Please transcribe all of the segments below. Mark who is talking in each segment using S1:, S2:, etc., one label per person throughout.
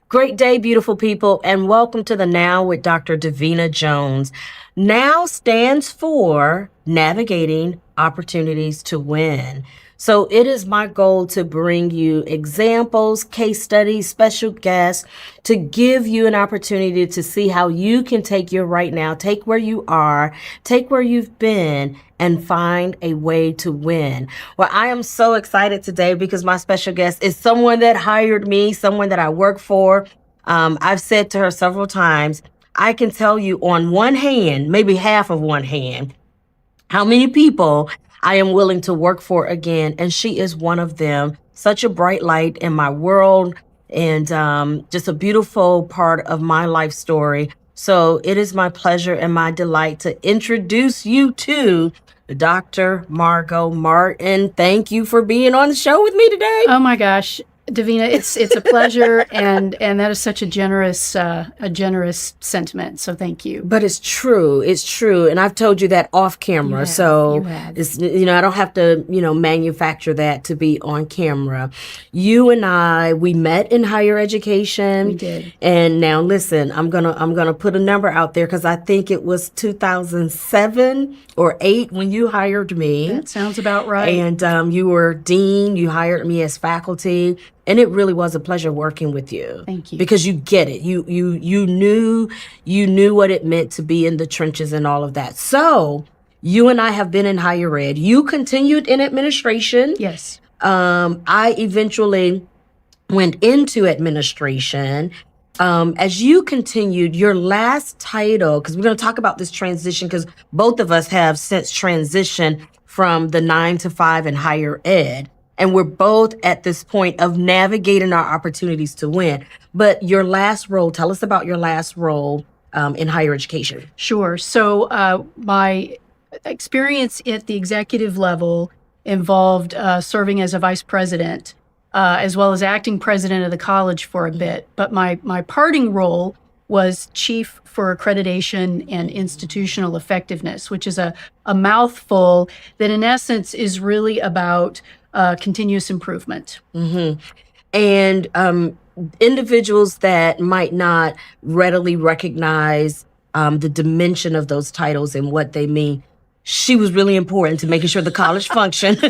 S1: Great day, beautiful people, and welcome to the Now with Dr. Davina Jones. Now stands for Navigating Opportunities to Win. So it is my goal to bring you examples, case studies, special guests, to give you an opportunity to see how you can take your right now, take where you are, take where you've been, and find a way to win. Well, I am so excited today because my special guest is someone that hired me, someone that I work for. I've said to her several times, I can tell you on one hand, maybe half of one hand, how many people I am willing to work for again. And she is one of them. Such a bright light in my world and just a beautiful part of my life story. So it is my pleasure and my delight to introduce you to Dr. Margot Martin. Thank you for being on the show with me today.
S2: Oh my gosh, Davina, it's a pleasure, and that is such a generous sentiment. So thank you.
S1: But it's true, and I've told you that off camera.
S2: You have.
S1: It's I don't have to manufacture that to be on camera. You and we met in higher education.
S2: We did.
S1: And now listen, I'm gonna put a number out there because I think it was 2007 or 8 when you hired me.
S2: That sounds about right.
S1: And you were dean. You hired me as faculty. And it really was a pleasure working with you.
S2: Thank you.
S1: Because you get it. You knew what it meant to be in the trenches and all of that. So you and I have been in higher ed. You continued in administration.
S2: Yes.
S1: I eventually went into administration. As you continued, your last title, because we're going to talk about this transition, because both of us have since transitioned from the 9 to 5 in higher ed. And we're both at this point of navigating our opportunities to win. But your last role, tell us about your last role in higher education.
S2: Sure. So my experience at the executive level involved serving as a vice president, as well as acting president of the college for a bit. But my parting role was chief for accreditation and institutional effectiveness, which is a mouthful that in essence is really about continuous improvement.
S1: Mm-hmm. And individuals that might not readily recognize the dimension of those titles and what they mean, she was really important to making sure the college functioned,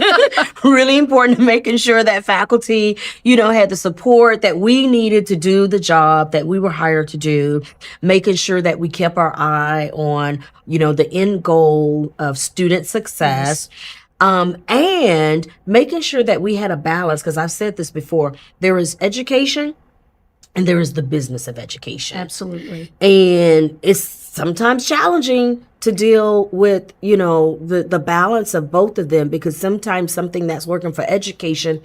S1: really important to making sure that faculty, had the support that we needed to do the job that we were hired to do, making sure that we kept our eye on, the end goal of student success. Yes. And making sure that we had a balance, because I've said this before, there is education and there is the business of education.
S2: Absolutely.
S1: And it's sometimes challenging to deal with, the balance of both of them, because sometimes something that's working for education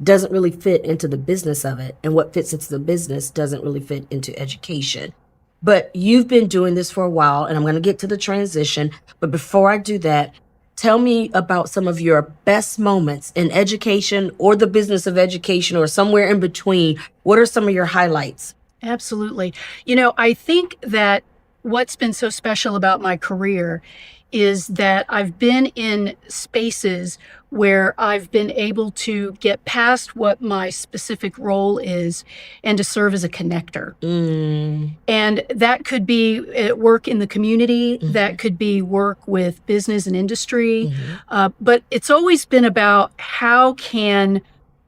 S1: doesn't really fit into the business of it. And what fits into the business doesn't really fit into education. But you've been doing this for a while, and I'm going to get to the transition. But before I do that, tell me about some of your best moments in education or the business of education or somewhere in between. What are some of your highlights?
S2: Absolutely. I think that what's been so special about my career is that I've been in spaces where I've been able to get past what my specific role is and to serve as a connector. And that could be work in the community, that could be work with business and industry, but it's always been about how can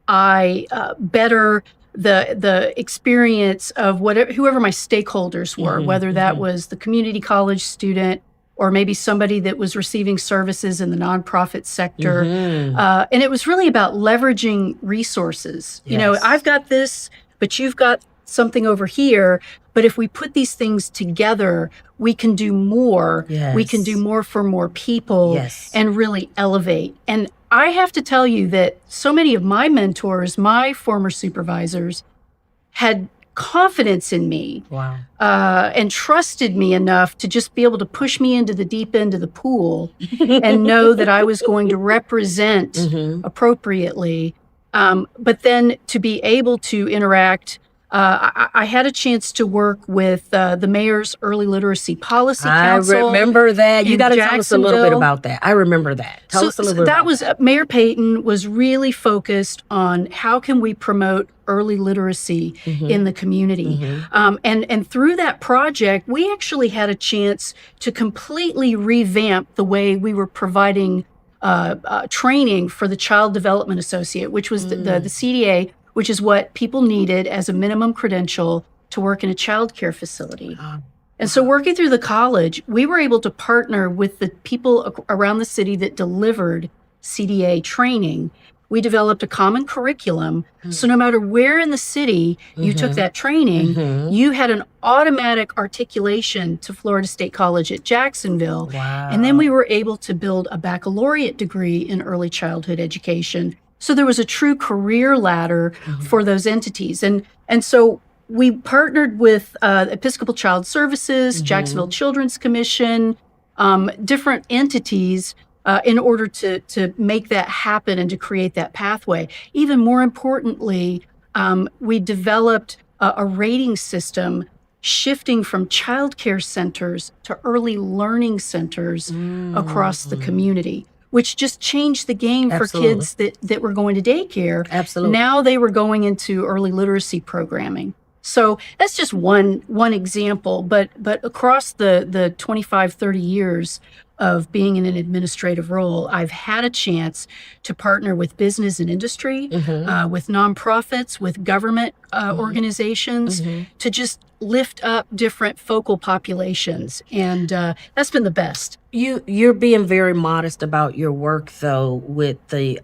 S2: I better the experience of whoever my stakeholders were, whether that was the community college student, or maybe somebody that was receiving services in the nonprofit sector. And it was really about leveraging resources.
S1: Yes.
S2: I've got this, but you've got something over here. But if we put these things together, we can do more.
S1: Yes.
S2: We can do more for more people.
S1: Yes.
S2: And really elevate. And I have to tell you that so many of my mentors, my former supervisors, had confidence in me.
S1: Wow.
S2: And trusted me enough to just be able to push me into the deep end of the pool and know that I was going to represent appropriately. But then to be able to interact I had a chance to work with the mayor's early literacy policy
S1: I
S2: council
S1: remember that. You
S2: in
S1: got to tell us a little bit
S2: Jacksonville.
S1: about that. I remember that. Tell us a little bit
S2: That
S1: about
S2: was
S1: that.
S2: Mayor Payton was really focused on how can we promote early literacy in the community. And through that project, we actually had a chance to completely revamp the way we were providing training for the Child Development Associate, which was the CDA, which is what people needed as a minimum credential to work in a child care facility. And so working through the college, we were able to partner with the people around the city that delivered CDA training. We developed a common curriculum. So no matter where in the city you took that training, you had an automatic articulation to Florida State College at Jacksonville.
S1: Wow.
S2: And then we were able to build a baccalaureate degree in early childhood education. So there was a true career ladder for those entities. And so we partnered with Episcopal Child Services, Jacksonville Children's Commission, different entities in order to make that happen and to create that pathway. Even more importantly, we developed a rating system shifting from child care centers to early learning centers across the community, which just changed the game for kids that were going to daycare.
S1: Absolutely.
S2: Now they were going into early literacy programming. So that's just one example, but across the 25, 30 years of being in an administrative role, I've had a chance to partner with business and industry, with nonprofits, with government organizations, to just lift up different focal populations. And that's been the best.
S1: You're being very modest about your work, though, with the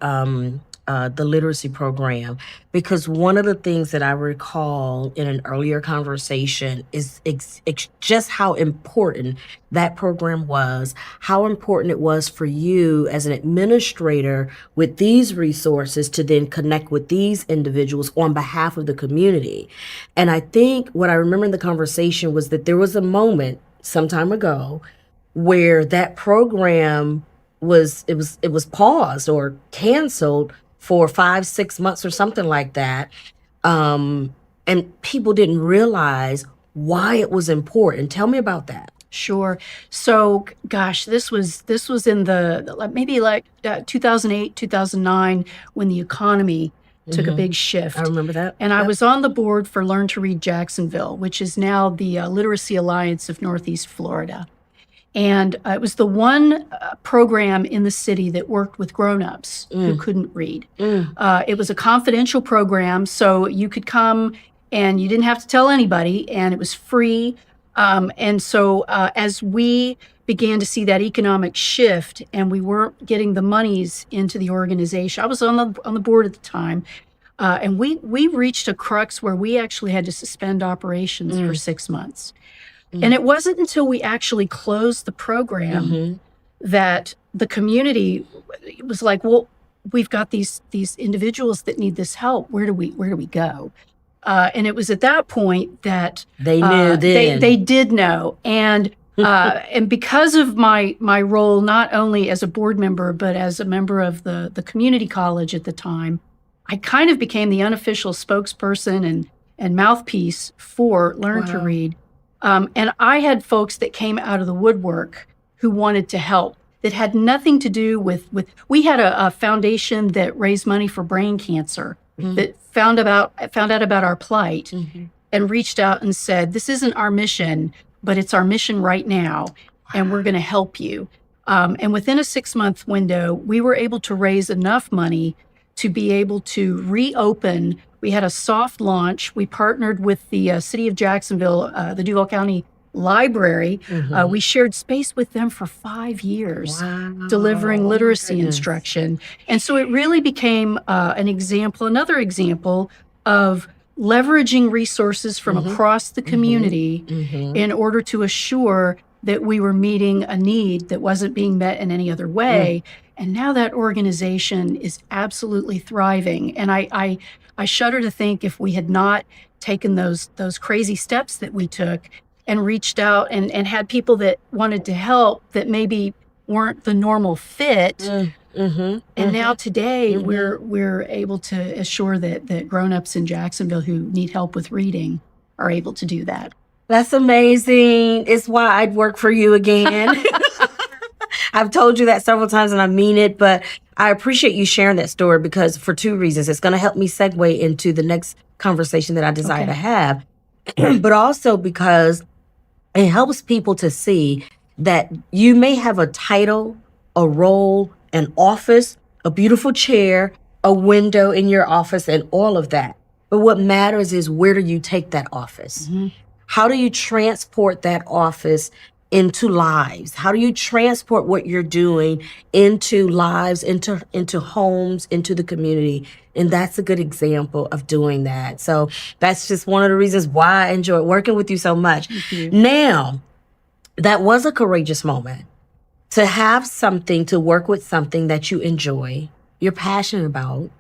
S1: literacy program, because one of the things that I recall in an earlier conversation is just how important that program was, how important it was for you as an administrator with these resources to then connect with these individuals on behalf of the community. And I think what I remember in the conversation was that there was a moment some time ago where that program was paused or canceled for 5-6 months or something like that. And people didn't realize why it was important. Tell me about that.
S2: Sure. So, gosh, this was in the maybe like 2008, 2009, when the economy took a big shift.
S1: I remember that.
S2: And I was on the board for Learn to Read Jacksonville, which is now the Literacy Alliance of Northeast Florida. And it was the one program in the city that worked with grownups who couldn't read. It was a confidential program, so you could come and you didn't have to tell anybody, and it was free. And so as we began to see that economic shift and we weren't getting the monies into the organization, I was on the board at the time, and we reached a crux where we actually had to suspend operations for 6 months. And it wasn't until we actually closed the program that the community was like, well, we've got these individuals that need this help. Where do we go? And it was at that point that
S1: they knew.
S2: They did know, and because of my role not only as a board member but as a member of the community college at the time, I kind of became the unofficial spokesperson and mouthpiece for Learn to Read. And I had folks that came out of the woodwork who wanted to help, that had nothing to do with we had a foundation that raised money for brain cancer, that found out about our plight and reached out and said, this isn't our mission, but it's our mission right now, and we're going to help you. And within a 6-month window, we were able to raise enough money to be able to reopen. We had a soft launch. We partnered with the city of Jacksonville, the Duval County Library. We shared space with them for 5 years, delivering literacy instruction. And so it really became another example of leveraging resources from across the community in order to assure that we were meeting a need that wasn't being met in any other way. And now that organization is absolutely thriving. And I shudder to think if we had not taken those crazy steps that we took and reached out and had people that wanted to help that maybe weren't the normal fit, And now today
S1: Mhm.
S2: we're able to assure that grown-ups in Jacksonville who need help with reading are able to do that.
S1: That's amazing. It's why I'd work for you again. I've told you that several times and I mean it, but I appreciate you sharing that story because for two reasons. It's going to help me segue into the next conversation that I desire to
S2: Okay.
S1: have, but also because it helps people to see that you may have a title, a role, an office, a beautiful chair, a window in your office, and all of that. But what matters is where do you take that office?
S2: Mhm.
S1: How do you transport that office into lives? How do you transport what you're doing into lives, into homes, into the community? And that's a good example of doing that. So that's just one of the reasons why I enjoy working with you so much.
S2: Thank you.
S1: Now, that was a courageous moment to have something, to work with something that you enjoy, you're passionate about,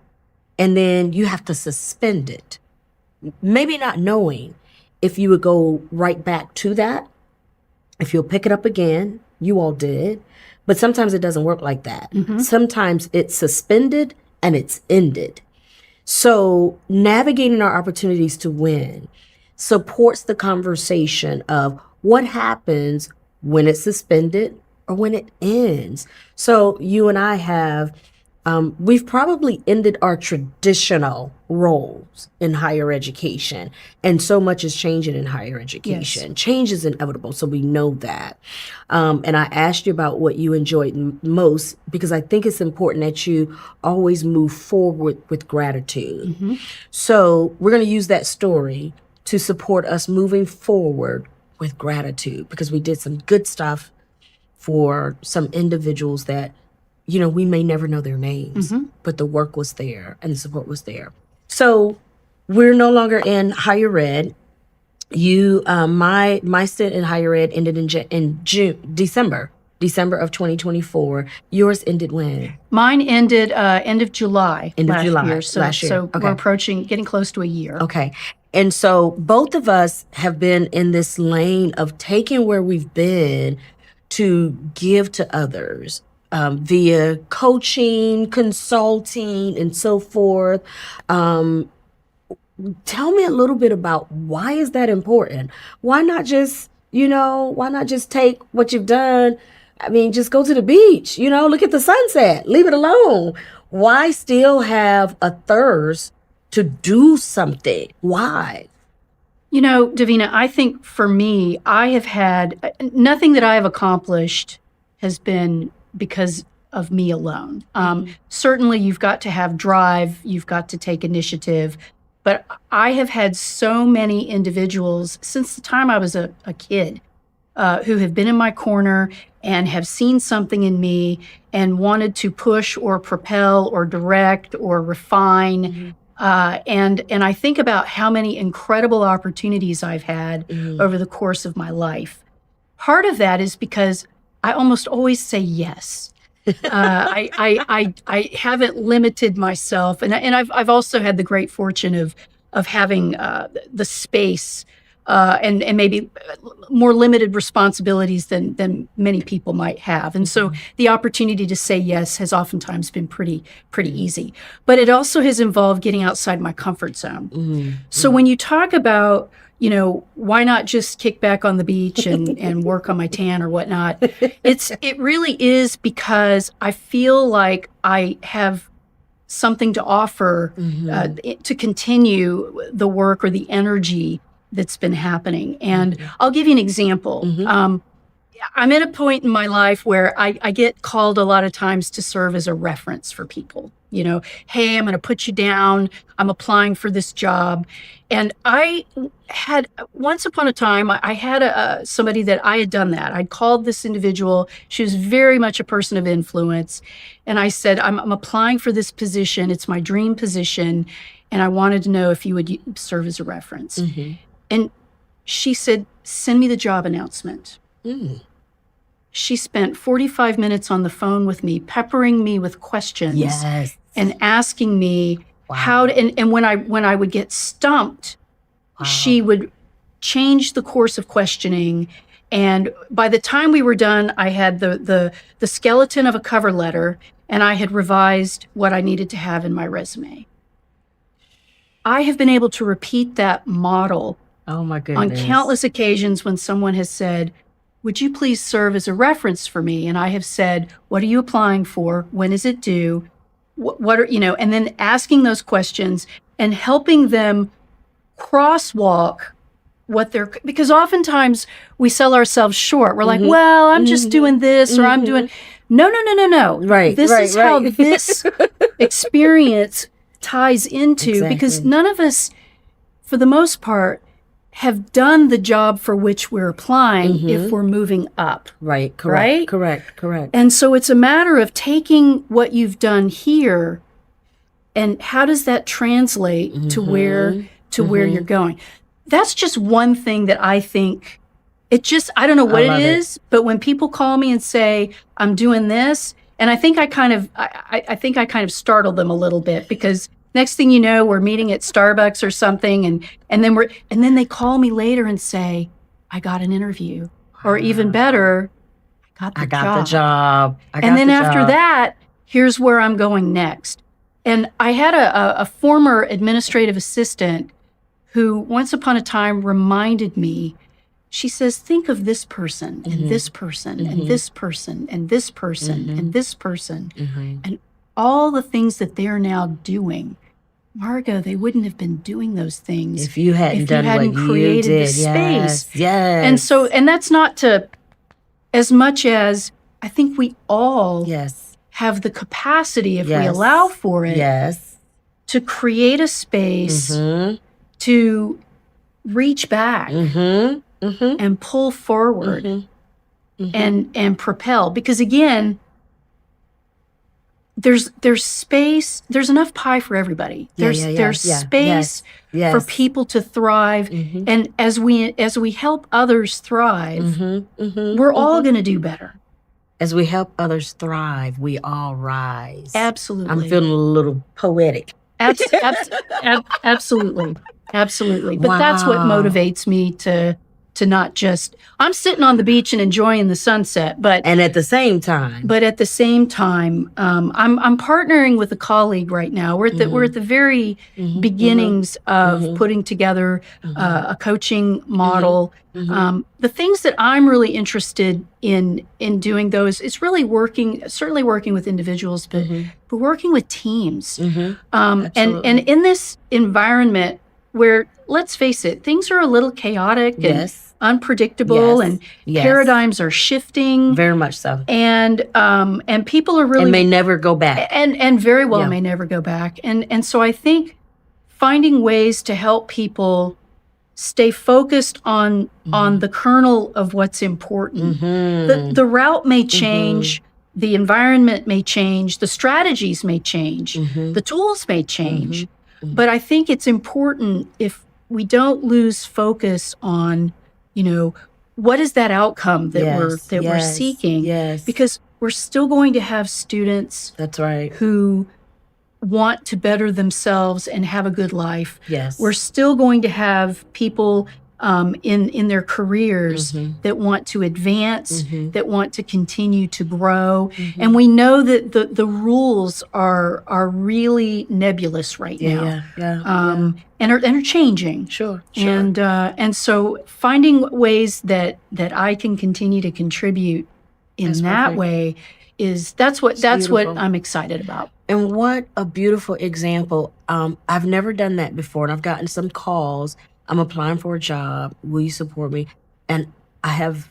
S1: and then you have to suspend it. Maybe not knowing if you would go right back to that, if you'll pick it up again. You all did. But sometimes it doesn't work like that. Sometimes it's suspended and it's ended. So navigating our opportunities to win supports the conversation of what happens when it's suspended or when it ends. So you and I have, we've probably ended our traditional roles in higher education. And so much is changing in higher education. Change is inevitable, so we know that. And I asked you about what you enjoyed most because I think it's important that you always move forward with gratitude. So we're going to use that story to support us moving forward with gratitude because we did some good stuff for some individuals that, you know, we may never know their names, but the work was there and the support was there. So we're no longer in higher ed. You, my stint in higher ed ended in December of 2024. Yours ended when?
S2: Mine ended end of July
S1: End of
S2: last
S1: July,
S2: year. So,
S1: last year.
S2: so
S1: Okay.
S2: we're approaching, getting close to a year.
S1: Okay. And so both of us have been in this lane of taking where we've been to give to others via coaching, consulting, and so forth. Tell me a little bit about why is that important? Why not just, why not just take what you've done? I mean, just go to the beach, look at the sunset, leave it alone. Why still have a thirst to do something? Why?
S2: You know, Davina, I think for me, I have had nothing that I have accomplished has been because of me alone. Certainly, you've got to have drive, you've got to take initiative. But I have had so many individuals since the time I was a kid who have been in my corner and have seen something in me and wanted to push or propel or direct or refine. And I think about how many incredible opportunities I've had over the course of my life. Part of that is because I almost always say yes. I haven't limited myself, and I've also had the great fortune of having the space and maybe more limited responsibilities than many people might have, and so the opportunity to say yes has oftentimes been pretty easy. But it also has involved getting outside my comfort zone. So when you talk about, why not just kick back on the beach and work on my tan or whatnot? It really is because I feel like I have something to offer to continue the work or the energy that's been happening. And I'll give you an example. I'm at a point in my life where I get called a lot of times to serve as a reference for people. Hey, I'm going to put you down. I'm applying for this job. And I had, once upon a time, I had somebody that I had done that. I'd called this individual. She was very much a person of influence. And I said, I'm applying for this position. It's my dream position. And I wanted to know if you would serve as a reference. And she said, send me the job announcement. She spent 45 minutes on the phone with me, peppering me with questions and asking me how to, and when I would get stumped, she would change the course of questioning. And by the time we were done, I had the skeleton of a cover letter, and I had revised what I needed to have in my resume. I have been able to repeat that model
S1: Oh my
S2: on
S1: goodness.
S2: countless occasions when someone has said, would you please serve as a reference for me? And I have said, what are you applying for? When is it due? What are, and then asking those questions and helping them crosswalk because oftentimes we sell ourselves short. We're like, well, I'm just doing this, or I'm doing, no.
S1: Right,
S2: This
S1: right,
S2: is how
S1: right.
S2: this experience ties into, because
S1: Exactly.
S2: none of us, for the most part, have done the job for which we're applying if we're moving up.
S1: Right, correct,
S2: Right?
S1: correct.
S2: And so it's a matter of taking what you've done here and how does that translate to where you're going. That's just one thing that I think I don't know what it is, but when people call me and say, I'm doing this, and I think I kind of startled them a little bit, because next thing you know, we're meeting at Starbucks or something, and then they call me later and say, I got an interview. Or even better, I got the job. And then after that, here's where I'm going next. And I had a former administrative assistant who once upon a time reminded me, she says, think of this person and this person and this person and this person and this person and all the things that they're now doing. Margo, they wouldn't have been doing those things
S1: if you hadn't done what
S2: created
S1: you did.
S2: the space.
S1: Yes.
S2: And that's not to, as much as I think we all have the capacity, if we allow for it, to create a space to reach back and pull forward and propel. Because again, there's space, there's enough pie for everybody. There's space for people to thrive. And as we help others thrive, we're all going to do better.
S1: As we help others thrive, we all rise.
S2: Absolutely.
S1: I'm feeling a little poetic.
S2: Absolutely. But that's what motivates me to not just, I'm sitting on the beach and enjoying the sunset,
S1: and at the same time,
S2: I'm partnering with a colleague right now. We're at the very beginnings of putting together a coaching model. The things that I'm really interested in doing those is really certainly working with individuals, but working with teams. And in this environment where, let's face it, things are a little chaotic and unpredictable, and paradigms are shifting.
S1: Very much so.
S2: And people are really,
S1: and may never go back.
S2: And very well may never go back. And so I think finding ways to help people stay focused on the kernel of what's important. The route may change, the environment may change, the strategies may change, the tools may change. But I think it's important, if we don't lose focus on, what is that outcome that we're seeking? Because we're still going to have students who want to better themselves and have a good life. We're still going to have people in their careers that want to advance, that want to continue to grow. And we know that the rules are really nebulous right now. And are changing.
S1: Sure.
S2: And so finding ways that I can continue to contribute in that way that's what I'm excited about.
S1: And what a beautiful example. I've never done that before, and I've gotten some calls. I'm applying for a job. Will you support me? And I've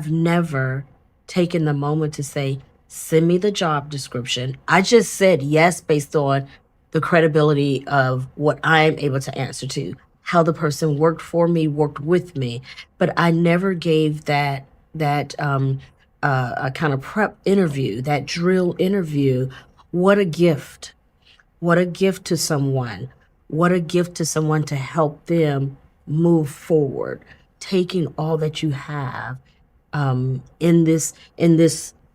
S1: never taken the moment to say, send me the job description. I just said yes based on the credibility of what I'm able to answer to, how the person worked for me, worked with me. But I never gave that a kind of prep interview, that drill interview. What a gift. What a gift to someone. What a gift to someone to help them move forward, taking all that you have in this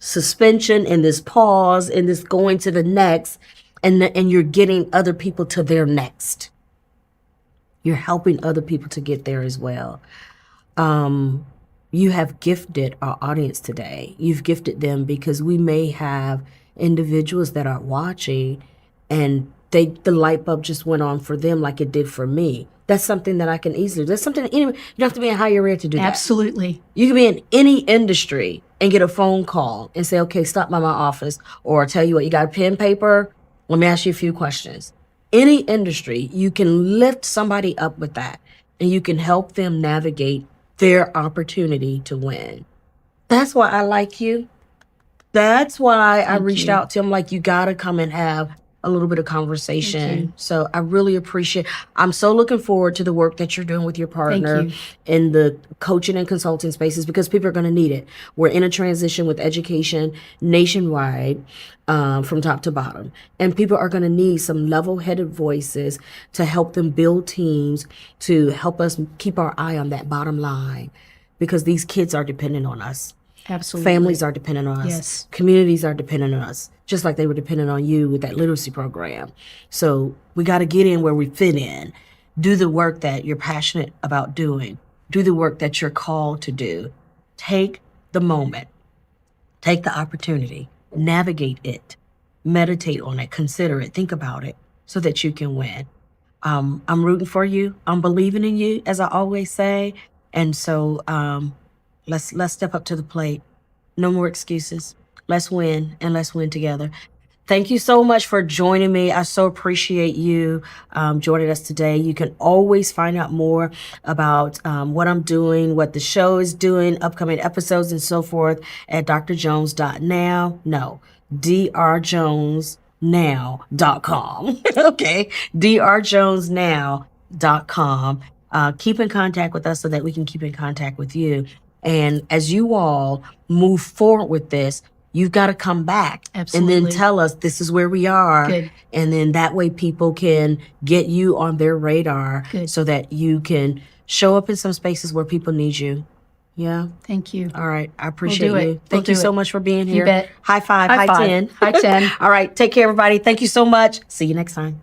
S1: suspension, in this pause, in this going to the next, and you're getting other people to their next. You're helping other people to get there as well. You have gifted our audience today. You've gifted them because we may have individuals that are watching and the light bulb just went on for them like it did for me. That's something that I can easily, that's something that you don't have to be in higher ed to do that.
S2: Absolutely.
S1: You can be in any industry and get a phone call and say, okay, stop by my office, or tell you what, you got a pen, paper? Let me ask you a few questions. Any industry, you can lift somebody up with that and you can help them navigate their opportunity to win. That's why I like you. That's why I reached out to him, like, you got to come and have a little bit of conversation. So I really appreciate, I'm so looking forward to the work that you're doing with your partner in the coaching and consulting spaces, because people are going to need it. We're in a transition with education nationwide, from top to bottom. And people are going to need some level-headed voices to help them build teams, to help us keep our eye on that bottom line, because these kids are dependent on us.
S2: Absolutely.
S1: Families are dependent on us.
S2: Yes.
S1: Communities are dependent on us, just like they were dependent on you with that literacy program. So we got to get in where we fit in. Do the work that you're passionate about doing. Do the work that you're called to do. Take the moment. Take the opportunity. Navigate it. Meditate on it. Consider it. Think about it so that you can win. I'm rooting for you. I'm believing in you, as I always say. And so let's step up to the plate. No more excuses. Let's win, and let's win together. Thank you so much for joining me. I so appreciate you joining us today. You can always find out more about what I'm doing, what the show is doing, upcoming episodes, and so forth at drjones.now. No, drjonesnow.com. Okay, drjonesnow.com. Keep in contact with us so that we can keep in contact with you. And as you all move forward with this, you've got to come back and then tell us this is where we are.
S2: Good.
S1: And then that way people can get you on their radar so that you can show up in some spaces where people need you. Yeah.
S2: Thank you.
S1: All right. I appreciate
S2: We'll do
S1: you.
S2: it.
S1: Thank you so much for being here.
S2: You bet.
S1: High five.
S2: High
S1: High
S2: five.
S1: 10.
S2: High 10.
S1: All right. Take care, everybody. Thank you so much. See you next time.